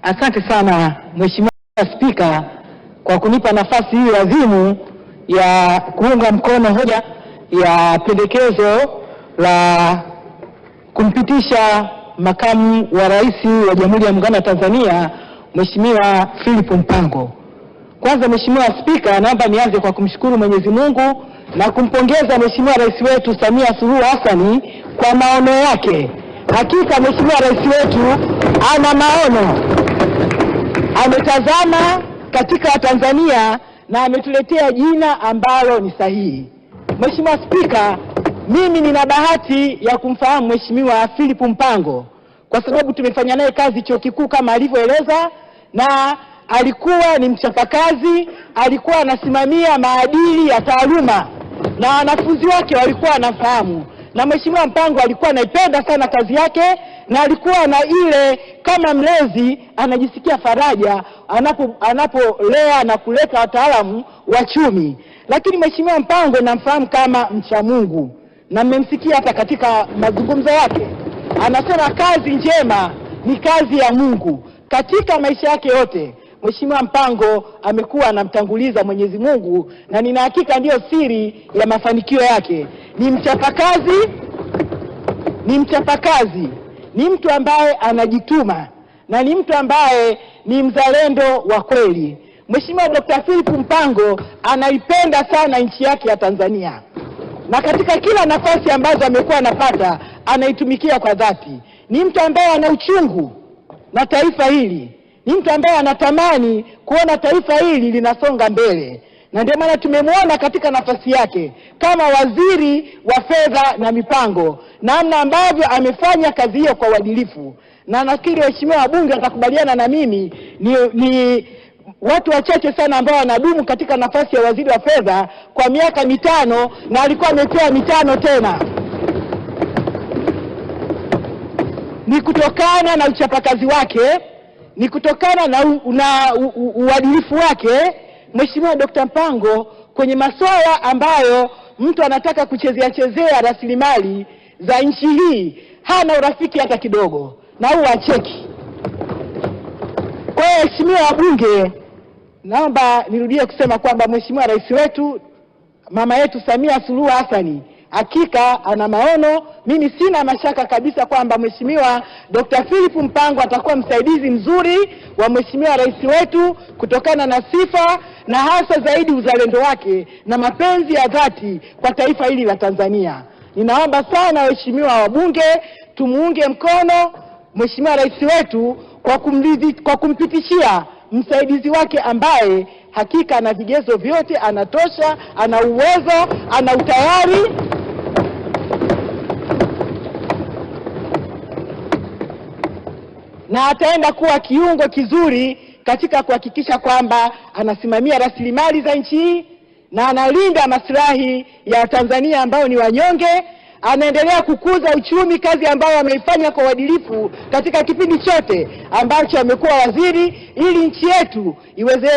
Asante sana Mheshimiwa Spika kwa kunipa nafasi hii adhimu ya kuunga mkono hoja ya pendekezo la kumpitisha makamu wa rais wa Jamhuri ya Muungano wa Tanzania Mheshimiwa Philip Mpango. Kwanza Mheshimiwa Spika, naomba nianze kwa kumshukuru Mwenyezi Mungu na kumpongeza Mheshimiwa Rais wetu Samia Suluhu Hassan kwa maono yake. Hakika Mheshimiwa Rais wetu ana maono, ametazama katika Tanzania na ametuletea jina ambalo ni sahihi. Mheshimiwa Spika, mimi nina bahati ya kumfahamu Mheshimiwa Philip Mpango kwa sababu tumefanya naye kazi chuo kikuu kama alivyoeleza, na alikuwa ni mchapakazi, alikuwa anasimamia maadili ya taaluma na wanafunzi wake walikuwa wanafahamu. Na Mheshimiwa Mpango alikuwa anaipenda sana kazi yake na alikuwa na ile kama mlezi anajisikia faraja anapolea na kuleta wataalamu wa chumi. Lakini Mheshimiwa Mpango namfahamu kama mcha Mungu na mmemsikia hata katika mazungumzo yake. Anasema kazi njema ni kazi ya Mungu. Katika maisha yake yote Mheshimiwa Mpango amekuwa anamtanguliza Mwenyezi Mungu na nina hakika ndiyo siri ya mafanikio yake. Ni mchapakazi, ni mtu ambaye anajituma na ni mtu ambaye ni mzalendo wa kweli. Mheshimiwa Dr. Philip Mpango anaipenda sana nchi yake ya Tanzania, na katika kila nafasi ambazo amekuwa anapata anaitumikia kwa dhati. Ni mtu ambaye ana uchungu na taifa hili, ni mtu ambaye anatamani kuona taifa hili linasonga mbele, na ndio maana tumemwona katika nafasi yake kama waziri wa fedha na mipango, namna ambavyo amefanya kazi hiyo kwa uadilifu. Na nafikiri waheshimiwa wabunge watakubaliana na mimi, ni watu wachache sana ambao wanadumu katika nafasi ya waziri wa fedha kwa miaka 5 na alikuwa amepewa 5 tena. Ni kutokana na uchapakazi wake, ni kutokana na uadilifu wake. Mheshimiwa Dr. Mpango kwenye masuala ambayo mtu anataka chezea rasilimali za nchi hii hana urafiki hata kidogo, na huwa acheki. Kwa hiyo waheshimiwa wabunge, naomba nirudie kusema kwamba Mheshimiwa Rais wetu mama yetu Samia Suluhu Hassan hakika ana maono. Mimi sina mashaka kabisa kwamba Mheshimiwa Dr. Philip Mpango atakuwa msaidizi mzuri wa Mheshimiwa Rais wetu kutokana na sifa na hasa zaidi uzalendo wake na mapenzi ya dhati kwa taifa hili la Tanzania. Ninaomba sana waheshimiwa wabunge tumuunge mkono Mheshimiwa Rais wetu kwa kumpitishia msaidizi wake ambaye hakika ana vigezo vyote, anatosha, ana uwezo, ana utayari na ataenda kuwa kiungo kizuri katika kuhakikisha kwamba anasimamia rasilimali za nchi hii na analinda maslahi ya Tanzania ambao ni wanyonge. Anaendelea kukuza uchumi, kazi ambayo ameifanya kwa uadilifu katika kipindi chote ambacho amekuwa waziri, ili nchi yetu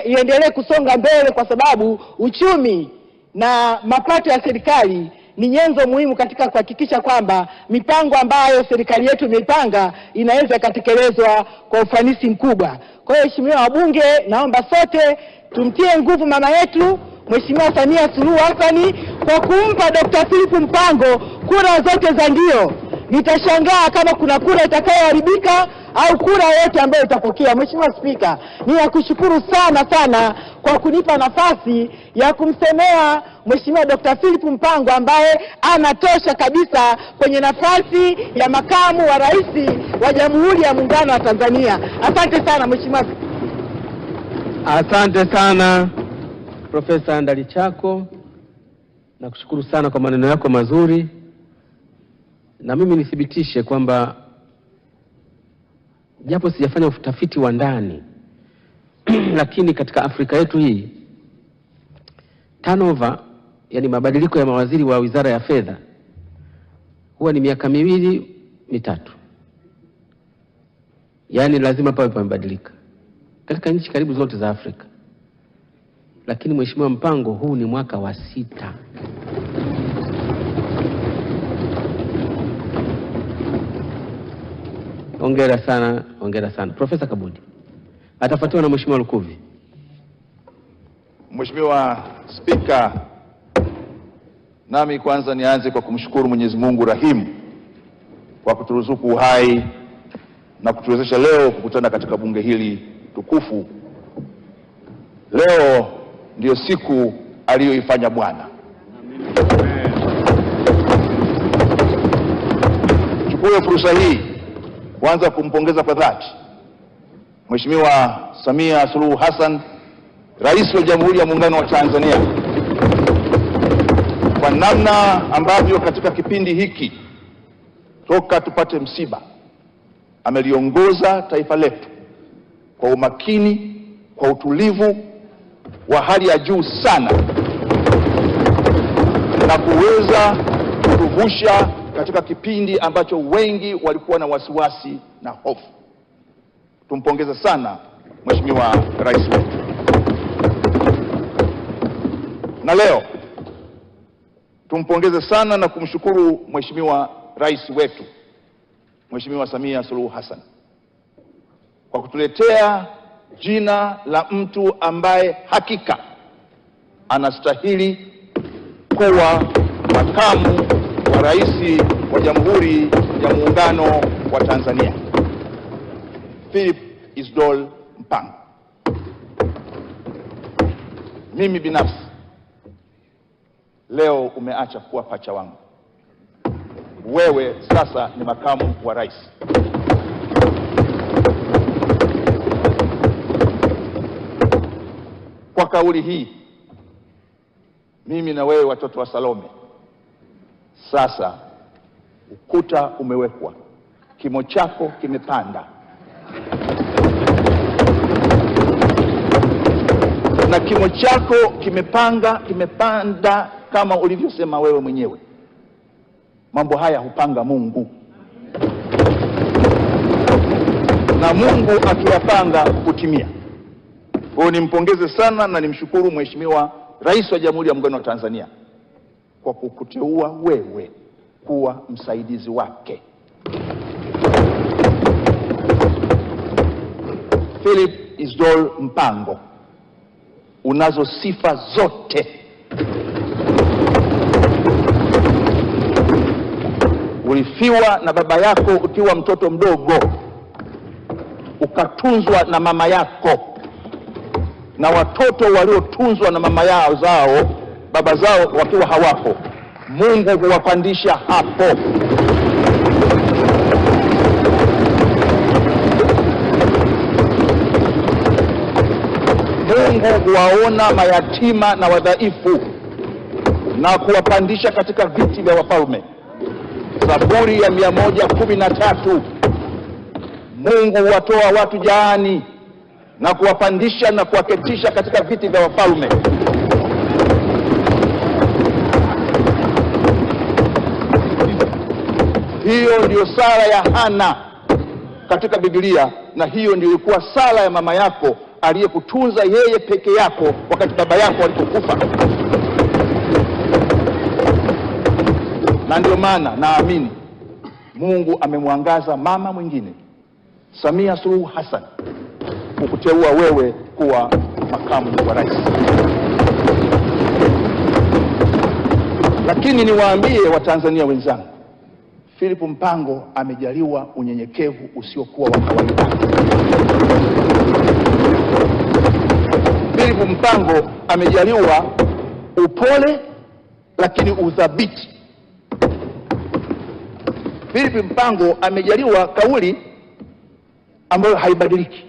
iendelee kusonga mbele, kwa sababu uchumi na mapato ya serikali ni nyenzo muhimu katika kuhakikisha kwamba mipango ambayo serikali yetu imeipanga inaweza kutekelezwa kwa ufanisi mkubwa. Kwa hiyo waheshimiwa wabunge, naomba sote tumtie nguvu mama yetu Mheshimiwa Samia Suluhu Hassan kwa kumpa Dr. Philip Mpango kura zote za ndio. Nitashangaa kama kuna kura itakayoharibika au kura yote ambayo itapokea. Mheshimiwa Spika, ninakushukuru sana kwa kunipa nafasi ya kumsemea Mheshimiwa Dr. Philip Mpango ambaye anatosha kabisa kwenye nafasi ya makamu wa rais wa Jamhuri ya Muungano wa Tanzania. Asante sana Mheshimiwa. Asante sana Profesa Ndalichako, na kushukuru sana kwa maneno yako mazuri. Na mimi nithibitishe kwamba japo sijafanya utafiti wa ndani lakini katika Afrika yetu hii turnover, yani mabadiliko ya mawaziri wa Wizara ya Fedha huwa ni miaka 2-3. Yani lazima pawe pamebadilika katika nchi karibu zote za Afrika. Lakini Mheshimiwa Mpango, huu ni mwaka wa 6. Hongera sana Profesa Kabudi. Atafuatiwa na Mheshimiwa Lukuvi. Mheshimiwa Spika, nami kwanza nianze kwa kumshukuru Mwenyezi Mungu rahimu kwa kuturuzuku uhai na kutuwezesha leo kukutana katika bunge hili tukufu. Leo ndiyo siku aliyoifanya Bwana. Chukue fursa hii kwanza kumpongeza kwa dhati Mheshimiwa Samia Suluhu Hassan, Rais wa Jamhuri ya Muungano wa Tanzania, kwa namna ambavyo katika kipindi hiki toka tupate msiba ameliongoza taifa letu kwa umakini, kwa utulivu wa hali ya juu sana, na kuweza kutuvusha katika kipindi ambacho wengi walikuwa na wasiwasi na hofu. Tumpongeze sana Mheshimiwa Rais wetu. Na leo tumpongeze sana na kumshukuru Mheshimiwa Rais wetu Mheshimiwa Samia Suluhu Hassan kwa kutuletea jina la mtu ambaye hakika anastahili kuwa makamu wa rais wa Jamhuri ya Muungano wa Tanzania, Philip Isdor Mpango. Mimi binafsi leo umeacha kuwa pacha wangu. Wewe sasa ni makamu wa rais. Kwa kauli hii, mimi na wewe watoto wa Salome, sasa ukuta umewekwa, kimo chako kimepanda, na kimo chako kimepanda kama ulivyosema wewe mwenyewe. Mambo haya hupanga Mungu, na Mungu akiyapanga hutimia. Kwa hiyo nimpongeze sana na nimshukuru Mheshimiwa Rais wa Jamhuri ya Muungano wa Tanzania kwa kukuteua wewe kuwa msaidizi wake. Philip Isdor Mpango, unazo sifa zote. Ulifiwa na baba yako ukiwa mtoto mdogo, ukatunzwa na mama yako, na watoto waliotunzwa na mama yao zao baba zao wakiwa hawapo, Mungu huwapandisha hapo. Mungu huwaona mayatima na wadhaifu na kuwapandisha katika viti vya wafalme. Zaburi ya 113, Mungu huwatoa watu jaani na kuwapandisha na kuwaketisha katika viti vya wafalme. Hiyo ndiyo sala ya Hana katika Biblia, na hiyo ndiyo ilikuwa sala ya mama yako aliyekutunza yeye peke yako wakati baba yako alipokufa. Na ndio maana naamini Mungu amemwangaza mama mwingine, Samia Suluhu Hassan, kukuteua wewe kuwa makamu wa rais. Lakini niwaambie Watanzania wenzangu, Philip Mpango amejaliwa unyenyekevu usiokuwa wa kawaida. Philip Mpango amejaliwa upole lakini udhabiti. Philip Mpango amejaliwa kauli ambayo haibadiliki.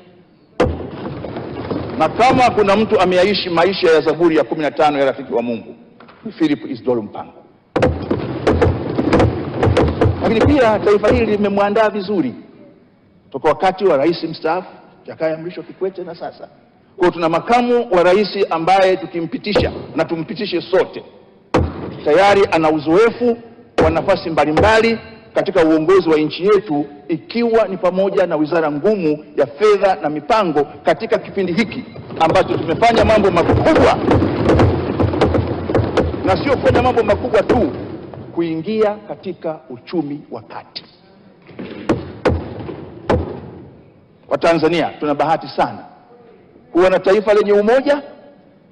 Na kama kuna mtu ameyaishi maisha ya Zaburi ya 15 ya rafiki wa Mungu, ni Philip Isdor Mpango. Lakini pia taifa hili limemwandaa vizuri toka wakati wa rais mstaafu Jakaya Mrisho Kikwete na sasa. Kwa hiyo tuna makamu wa rais ambaye tukimpitisha na tumpitishe sote, tayari ana uzoefu wa nafasi mbalimbali katika uongozi wa nchi yetu, ikiwa ni pamoja na wizara ngumu ya fedha na mipango katika kipindi hiki ambacho tumefanya mambo makubwa, na sio kufanya mambo makubwa tu, kuingia katika uchumi wa kati. Watanzania tuna bahati sana kuwa na taifa lenye umoja,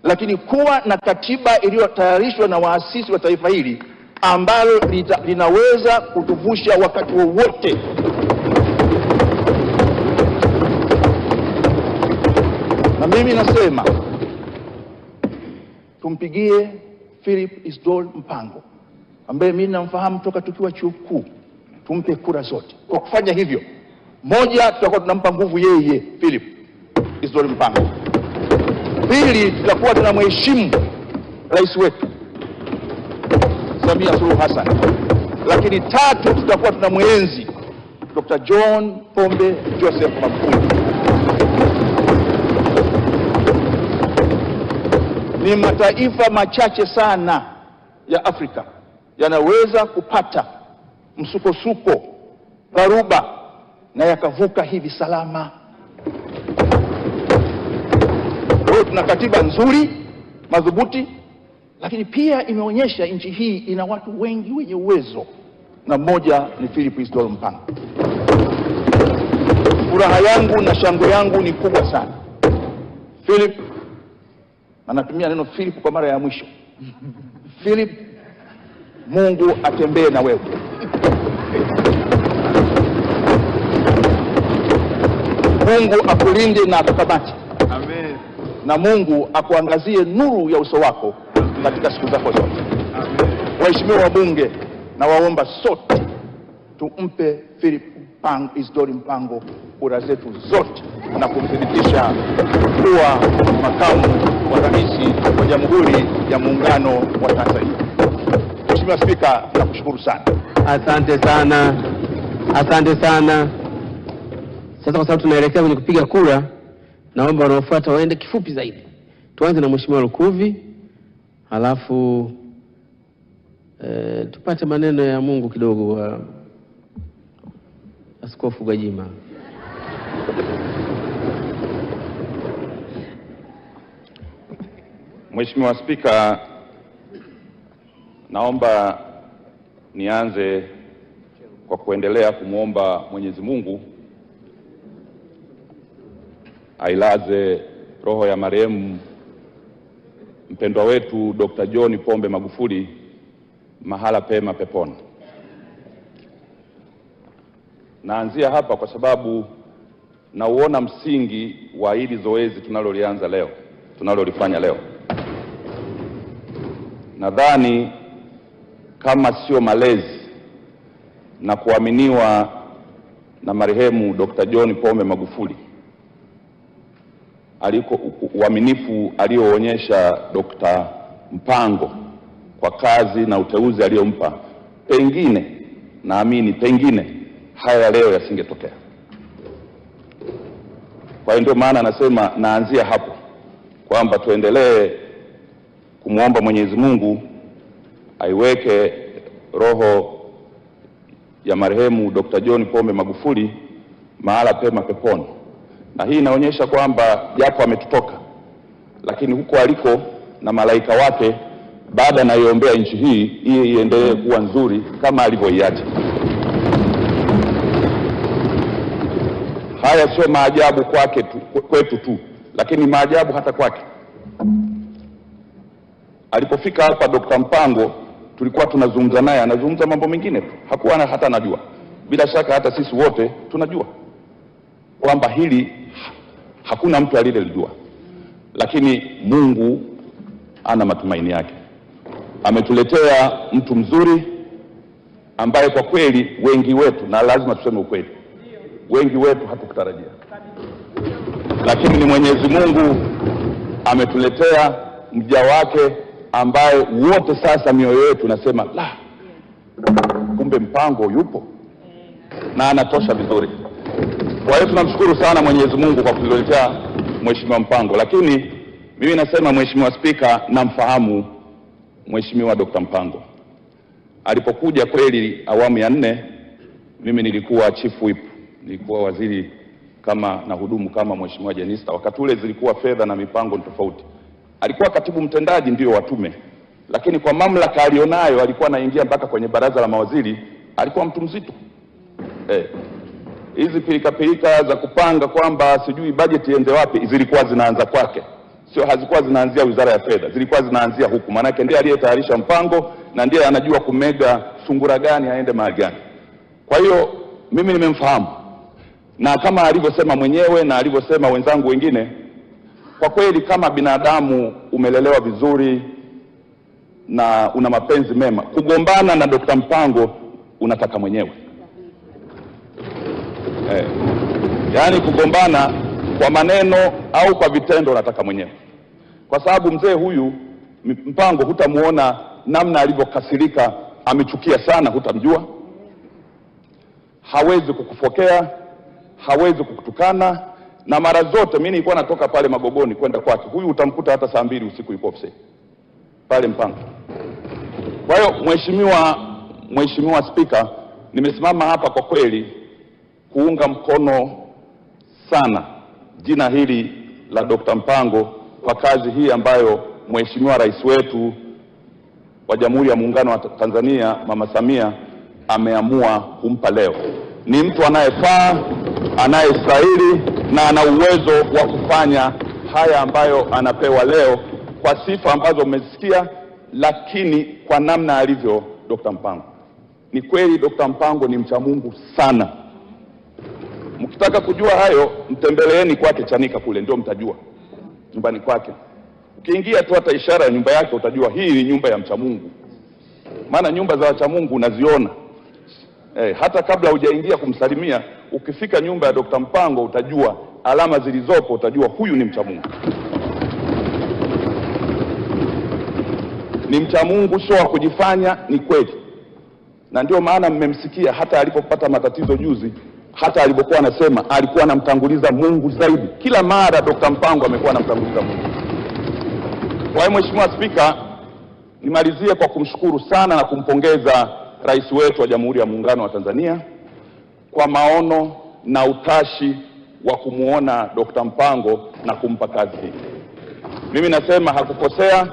lakini kuwa na katiba iliyotayarishwa na waasisi wa taifa hili ambalo linaweza kutuvusha wakati wowote. Na mimi nasema tumpigie Philip Isdor Mpango ambaye mimi namfahamu toka tukiwa chuo kikuu, tumpe kura zote. Kwa kufanya hivyo, moja, tutakuwa tunampa nguvu yeye Philip Isdor Mpango. Pili, tutakuwa tunamheshimu rais wetu Samia Suluhu Hassan. Lakini tatu, tutakuwa tunamwenzi Dr. John Pombe Joseph Magufuli. Ni mataifa machache sana ya Afrika yanaweza kupata msukosuko, dharuba, na yakavuka hivi salama. Tuna katiba nzuri, madhubuti, lakini pia imeonyesha nchi hii ina watu wengi wenye uwezo, na mmoja ni Philip Isdor Mpango. Furaha yangu na shangwe yangu ni kubwa sana. Philip, anatumia neno Philip kwa mara ya mwisho. Philip, Mungu atembee na wewe. Mungu akulinde na akukamate. Amen. Na Mungu akuangazie nuru ya uso wako katika siku zako zote. Amen. Waheshimiwa wabunge, na waomba sote tumpe Philip Isdor Mpango kura zetu zote na kumthibitisha kuwa makamu wa rais wa Jamhuri ya Muungano wa Tanzania. Mheshimiwa Spika, nakushukuru sana. Asante sana. Asante sana. Sasa kwa sababu tunaelekea kwenye kupiga kura, naomba wanaofuata waende kifupi zaidi. Tuanze na Mheshimiwa Lukuvi, halafu tupate maneno ya Mungu kidogo wa Askofu Gwajima. Mheshimiwa Spika, naomba nianze kwa kuendelea kumwomba Mwenyezi Mungu ailaze roho ya marehemu mpendwa wetu Dr. John Pombe Magufuli mahala pema peponi. Naanzia hapa kwa sababu nauona msingi wa hili zoezi tunalolifanya leo. Nadhani kama sio malezi na kuaminiwa na marehemu Dr. John Pombe Magufuli, uaminifu alioonyesha Dr. Mpango kwa kazi na uteuzi aliyompa, pengine haya leo yasingetokea. Kwa hiyo ndio maana nasema naanzia hapo kwamba tuendelee kumwomba Mwenyezi Mungu aiweke roho ya marehemu Dr. John Pombe Magufuli mahala pema peponi. Na hii inaonyesha kwamba japo ametutoka, lakini huko aliko na malaika wake baada na iombea nchi hii iendelee kuwa nzuri kama alivyoiacha. Haya sio maajabu kwetu tu, lakini maajabu hata kwake. Alipofika hapa Dr. Mpango, tulikuwa tunazungumza naye, anazungumza mambo mengine tu, hakuwa hata anajua. Bila shaka hata sisi wote tunajua kwamba hili hakuna mtu aliyelijua, lakini Mungu ana matumaini yake. Ametuletea mtu mzuri ambaye kwa kweli wengi wetu, na lazima tuseme ukweli, wengi wetu hatukutarajia, lakini ni Mwenyezi Mungu ametuletea mja wake ambaye wote sasa mioyo yetu nasema la, kumbe Mpango yupo na anatosha vizuri. Kwa hiyo tunamshukuru sana Mwenyezi Mungu kwa kutuletea Mheshimiwa Mpango. Lakini mimi nasema Mheshimiwa Spika, namfahamu Mheshimiwa Dr. Mpango. Alipokuja kweli awamu ya 4, mimi nilikuwa chief whip, nilikuwa waziri kama na hudumu kama Mheshimiwa Jenista. Wakati ule zilikuwa fedha na mipango tofauti. Alikuwa katibu mtendaji ndio wa tume, lakini kwa mamlaka alionayo alikuwa anaingia mpaka kwenye baraza la mawaziri. Alikuwa mtu mzito. hizi pilika za kupanga kwamba sijui bajeti iende wapi zilikuwa zinaanza kwake, sio, hazikuwa zinaanzia Wizara ya Fedha, zilikuwa zinaanzia huku. Maana yake ndiye aliyetayarisha mpango na ndiye anajua kumega sungura gani aende mahali gani. Kwa hiyo mimi nimemfahamu, na kama alivyosema mwenyewe na alivyosema wenzangu wengine, kwa kweli kama binadamu umelelewa vizuri na una mapenzi mema, kugombana na Dr. Mpango unataka mwenyewe. Yaani kugombana kwa maneno au kwa vitendo unataka mwenyewe. Kwa sababu mzee huyu Mpango hutamuona namna alivyokasirika, amechukia sana, hutamjua. Hawezi kukufokea, hawezi kukutukana, na mara zote mimi nilikuwa natoka pale Magogoni kwenda kwake, huyu utamkuta hata saa 2 usiku yuko ofisi pale Mpango. Kwa hiyo Mheshimiwa Spika, nimesimama hapa kwa kweli kuunga mkono sana jina hili la Dr. Mpango kwa kazi hii ambayo Mheshimiwa Rais wetu wa Jamhuri ya Muungano wa Tanzania Mama Samia ameamua kumpa leo. Ni mtu anayefaa, anayestahili na ana uwezo wa kufanya haya ambayo anapewa leo kwa sifa ambazo umesikia, lakini kwa namna alivyo Dr. Mpango. Ni kweli Dr. Mpango ni mcha Mungu sana. Mkitaka kujua hayo, mtembeleeni kwake Chanika kule, ndio mtajua nyumbani kwake. Ukiingia tu hata ishara ya nyumba yake utajua hii ni nyumba ya mcha Mungu. Maana nyumba za wacha Mungu unaziona. Hata kabla hujaingia kumsalimia, ukifika nyumba ya Dr. Mpango utajua alama zilizopo, utajua huyu ni mcha Mungu. Ni mcha Mungu, sio wa kujifanya, ni kweli. Na ndio maana mmemsikia hata alipopata matatizo juzi, hata alipokuwa anasema alikuwa anamtanguliza Mungu zaidi. Kila mara Dr. Mpango amekuwa anamtanguliza Mungu. Kwa hiyo Mheshimiwa Spika, nimalizie kwa kumshukuru sana na kumpongeza Rais wetu wa Jamhuri ya Muungano wa Tanzania kwa maono na utashi wa kumuona Dr. Mpango na kumpa kazi hii. Mimi nasema hakukosea.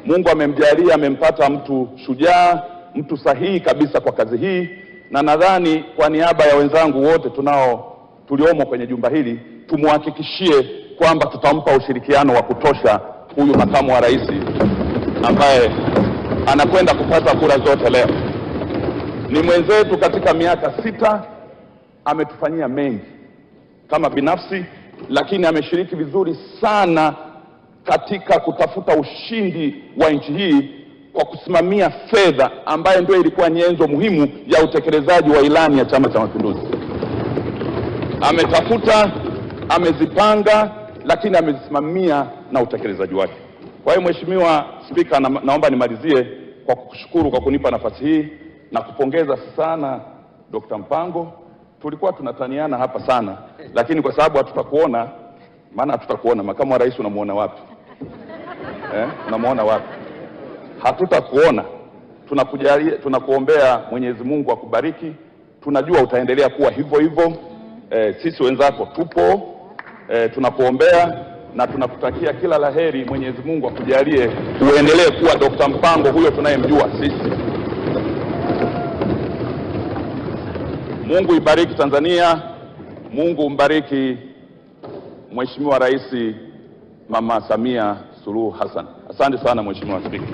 Mungu amemjalia, amempata mtu shujaa, mtu sahihi kabisa kwa kazi hii, na nadhani kwa niaba ya wenzangu wote tuliomo kwenye jumba hili tumuhakikishie kwamba tutampa ushirikiano wa kutosha huyu makamu wa rais ambaye anakwenda kupata kura zote leo. Ni mwenzetu katika miaka 6, ametufanyia mengi kama binafsi, lakini ameshiriki vizuri sana katika kutafuta ushindi wa nchi hii kwa kusimamia fedha ambayo ndio ilikuwa nyenzo muhimu ya utekelezaji wa ilani ya Chama cha Mapinduzi. Ametafuta, amezipanga, lakini amezisimamia na utekelezaji wake. Kwa hiyo Mheshimiwa Spika, naomba nimalizie kwa kukushukuru kwa kunipa nafasi hii na kupongeza sana Dr. Mpango. Tulikuwa tunataniana hapa sana, lakini kwa sababu hatutakuona, maana hatutakuona, makamu wa rais unamuona wapi? Unamuona wapi? Hatutakuona. Tunakujalia, tunakuombea Mwenyezi Mungu akubariki. Tunajua utaendelea kuwa hivyo hivyo. Sisi wenzako tupo, tunakuombea na tunakutakia kila laheri. Mwenyezi Mungu akujalie uendelee kuwa Dr. Mpango huyo tunayemjua sisi. Mungu ibariki Tanzania. Mungu umbariki Mheshimiwa Rais Mama Samia Suluhu Hassan. Asante sana Mheshimiwa Spika.